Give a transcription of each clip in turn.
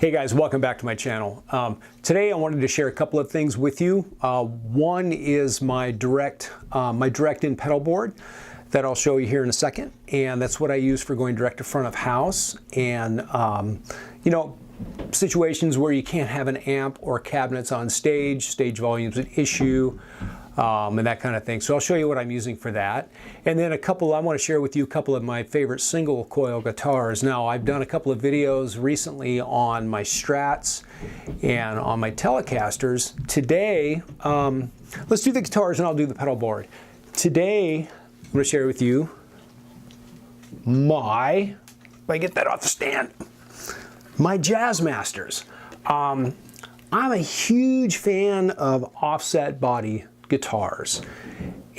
Hey guys, welcome back to my channel. Today I wanted to share a couple of things with you. One is my direct in pedal board that I'll show you here in a second, and that's what I use for going direct to front of house and you know, situations where you can't have an amp or cabinets on stage volume's an issue, and that kind of thing. So I'll show you what I'm using for that. And then I want to share with you a couple of my favorite single coil guitars. Now, I've done a couple of videos recently on my Strats and on my Telecasters. Today, let's do the guitars and I'll do the pedal board. Today, I'm going to share with you if I get that off the stand, my Jazzmasters. I'm a huge fan of offset body guitars,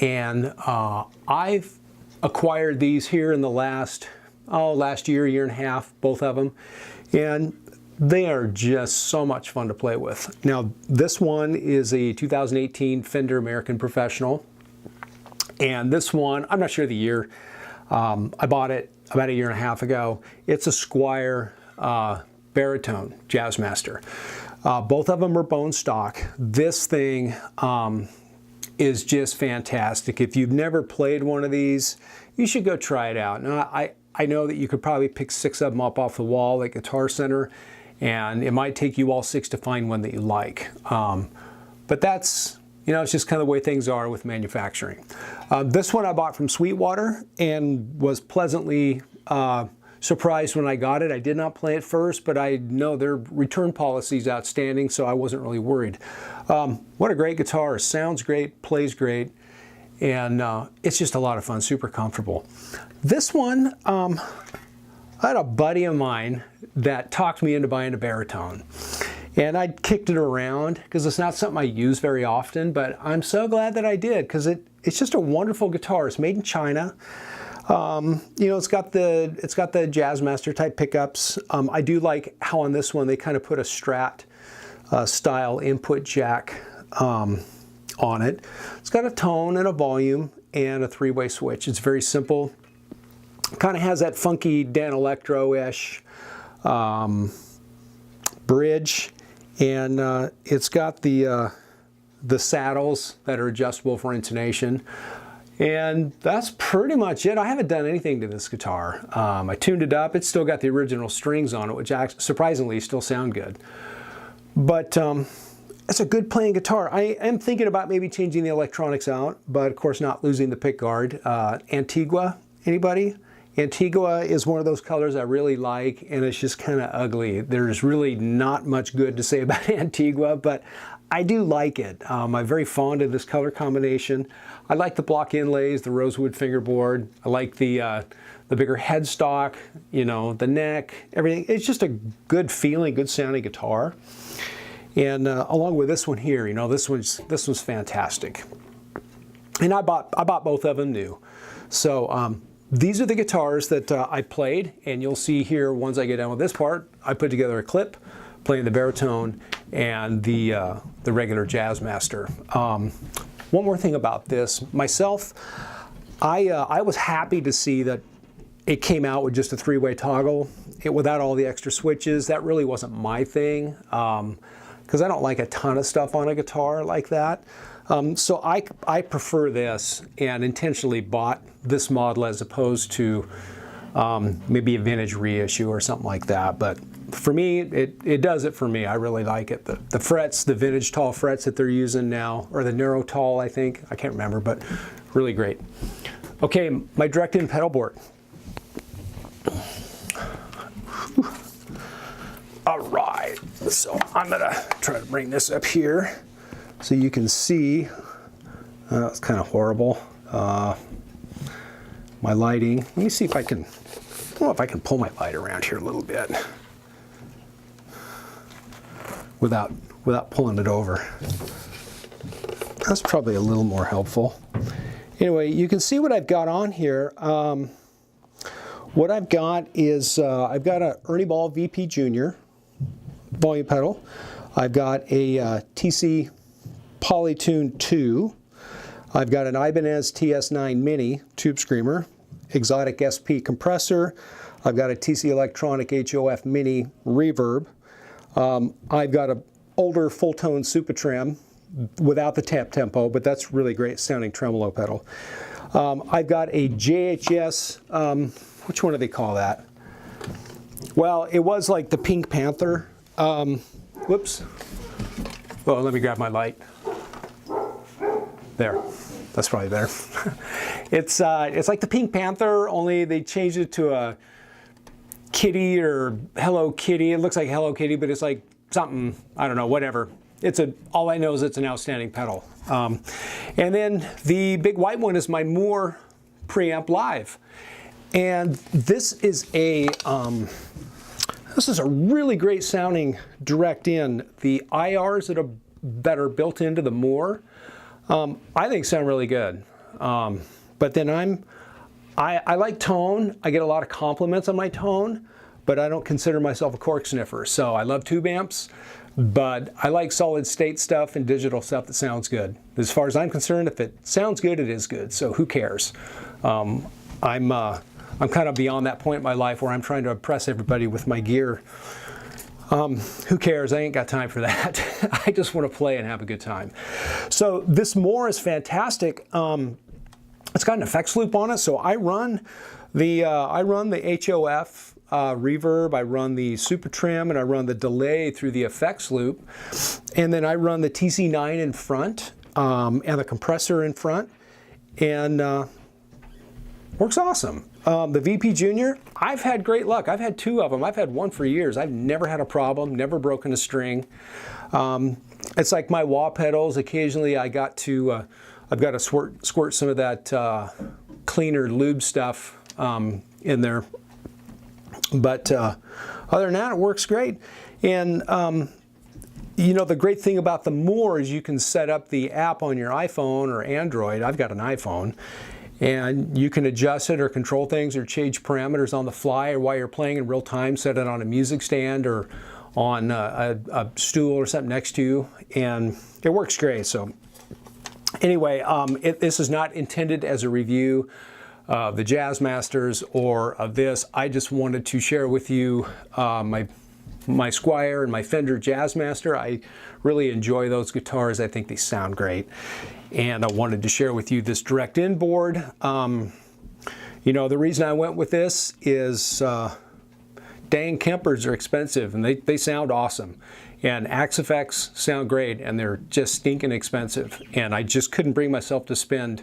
and I've acquired these here in the last year and a half, both of them, and they are just so much fun to play with. Now, this one is a 2018 Fender American Professional, and this one, I'm not sure the year, I bought it about a year and a half ago. It's a Squire baritone Jazzmaster. Both of them are bone stock. This thing is just fantastic. If you've never played one of these, you should go try it out. Now, I know that you could probably pick 6 of them up off the wall at Guitar Center, and it might take you all 6 to find one that you like. But that's, you know, it's just kind of the way things are with manufacturing. This one I bought from Sweetwater and was pleasantly surprised when I got it. I did not play it first, but I know their return policy is outstanding, so I wasn't really worried. What a great guitar. It sounds great, plays great, and it's just a lot of fun, super comfortable. This one, I had a buddy of mine that talked me into buying a baritone. And I kicked it around because it's not something I use very often, but I'm so glad that I did because it's just a wonderful guitar. It's made in China. You know, it's got the Jazzmaster type pickups. I do like how on this one they kind of put a Strat style input jack on it. It's got a tone and a volume and a 3-way switch. It's very simple. Kind of has that funky Dan Electro-ish bridge, and it's got the saddles that are adjustable for intonation. And that's pretty much it. I haven't done anything to this guitar. I tuned it up. It's still got the original strings on it, which surprisingly still sound good. But it's a good playing guitar. I am thinking about maybe changing the electronics out, but of course not losing the pickguard. Antigua, anybody? Antigua is one of those colors I really like, and it's just kind of ugly. There's really not much good to say about Antigua, but I do like it. I'm very fond of this color combination. I like the block inlays, the rosewood fingerboard. I like the bigger headstock, you know, the neck, everything. It's just a good feeling, good sounding guitar. And along with this one here, you know, this one's fantastic. And I bought both of them new. So these are the guitars that I played, and you'll see here once I get done with this part, I put together a clip playing the baritone and the regular Jazzmaster. One more thing about this, myself, I was happy to see that it came out with just a 3-way toggle, without all the extra switches. That really wasn't my thing, because I don't like a ton of stuff on a guitar like that. So I prefer this, and intentionally bought this model as opposed to maybe a vintage reissue or something like that. But for me, it does it for me. I really like it. The frets, the vintage tall frets that they're using now, or the narrow tall, I think. I can't remember, but really great. Okay, my direct in pedal board. All right, so I'm gonna try to bring this up here so you can see. It's kind of horrible. My lighting. Let me see if I don't know if I can pull my light around here a little bit without pulling it over. That's probably a little more helpful. Anyway, you can see what I've got on here. What I've got is I've got a Ernie Ball VP Junior volume pedal. I've got a TC Polytune 2. I've got an Ibanez TS9 Mini tube screamer, exotic SP compressor. I've got a TC Electronic HOF Mini reverb. I've got an older full-tone Super Trim without the tap tempo, but that's really great sounding tremolo pedal. I've got a JHS, which one do they call that? Well, it was like the Pink Panther. Whoops. Well, let me grab my light. There. That's probably better. It's like the Pink Panther, only they changed it to a kitty or Hello Kitty. It looks like Hello Kitty, but it's like something, I don't know, whatever. All I know is it's an outstanding pedal. And then the big white one is my Mooer Preamp Live. And this is a really great sounding direct in. The IRs that are built into the Mooer, I think sound really good. But then I like tone. I get a lot of compliments on my tone, but I don't consider myself a cork sniffer. So I love tube amps, but I like solid state stuff and digital stuff that sounds good. As far as I'm concerned, if it sounds good, it is good. So who cares? I'm kind of beyond that point in my life where I'm trying to impress everybody with my gear. Who cares? I ain't got time for that. I just want to play and have a good time. So this Mooer is fantastic. It's got an effects loop on it, so I run the HOF reverb, I run the Super Trim, and I run the delay through the effects loop, and then I run the TC9 in front and the compressor in front, and works awesome. The VP Junior, I've had great luck. I've had 2 of them. I've had one for years. I've never had a problem, never broken a string. It's like my wah pedals. Occasionally I've got to squirt some of that cleaner lube stuff in there. But other than that, it works great. And you know, the great thing about the Mooer is you can set up the app on your iPhone or Android. I've got an iPhone. And you can adjust it or control things or change parameters on the fly, or while you're playing in real time, set it on a music stand or on a stool or something next to you, and it works great. So anyway, this is not intended as a review of the Jazzmasters or of this. I just wanted to share with you my Squier and my Fender Jazzmaster. I really enjoy those guitars. I think they sound great. And I wanted to share with you this direct in board. You know, the reason I went with this is dang Kempers are expensive and they sound awesome. And Axe effects sound great and they're just stinking expensive. And I just couldn't bring myself to spend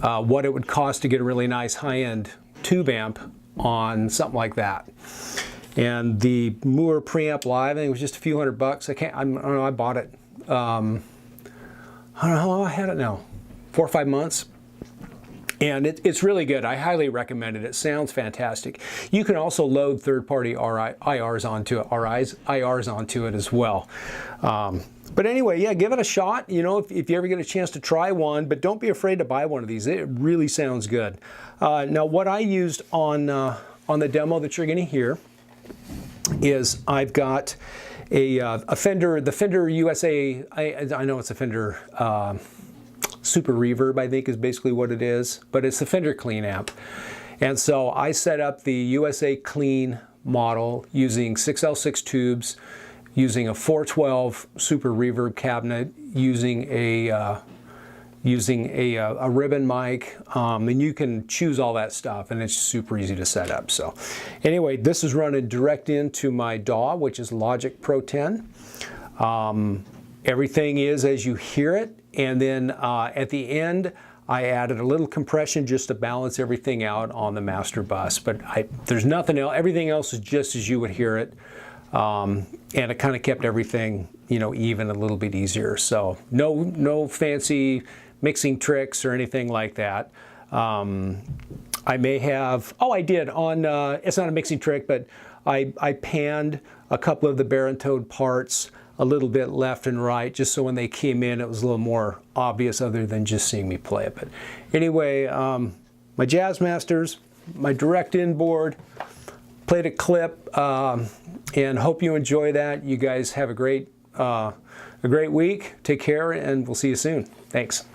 what it would cost to get a really nice high-end tube amp on something like that. And the Mooer Preamp Live, I think it was just a few $100. I don't know, I bought it. I don't know how long I had it now, 4 or 5 months. And it's really good. I highly recommend it. It sounds fantastic. You can also load third-party IRs onto it as well. But anyway, yeah, give it a shot. You know, if you ever get a chance to try one, but don't be afraid to buy one of these. It really sounds good. Now, what I used on the demo that you're going to hear is I've got a Fender, the Fender USA, I know it's a Fender Super Reverb, I think is basically what it is, but it's the Fender Clean amp. And so I set up the USA Clean model using 6L6 tubes, using a 412 Super Reverb cabinet, using a ribbon mic, and you can choose all that stuff, and it's super easy to set up. So anyway, this is running direct into my DAW, which is Logic Pro 10. Everything is as you hear it, and then at the end I added a little compression just to balance everything out on the master bus, but there's nothing else. Everything else is just as you would hear it, and it kind of kept everything, you know, even a little bit easier. So no fancy mixing tricks or anything like that. I may have, I did on, it's not a mixing trick, but I panned a couple of the baritone parts a little bit left and right, just so when they came in, it was a little more obvious other than just seeing me play it. But anyway, my Jazzmasters, my direct in board, played a clip, and hope you enjoy that. You guys have a great week. Take care, and we'll see you soon. Thanks.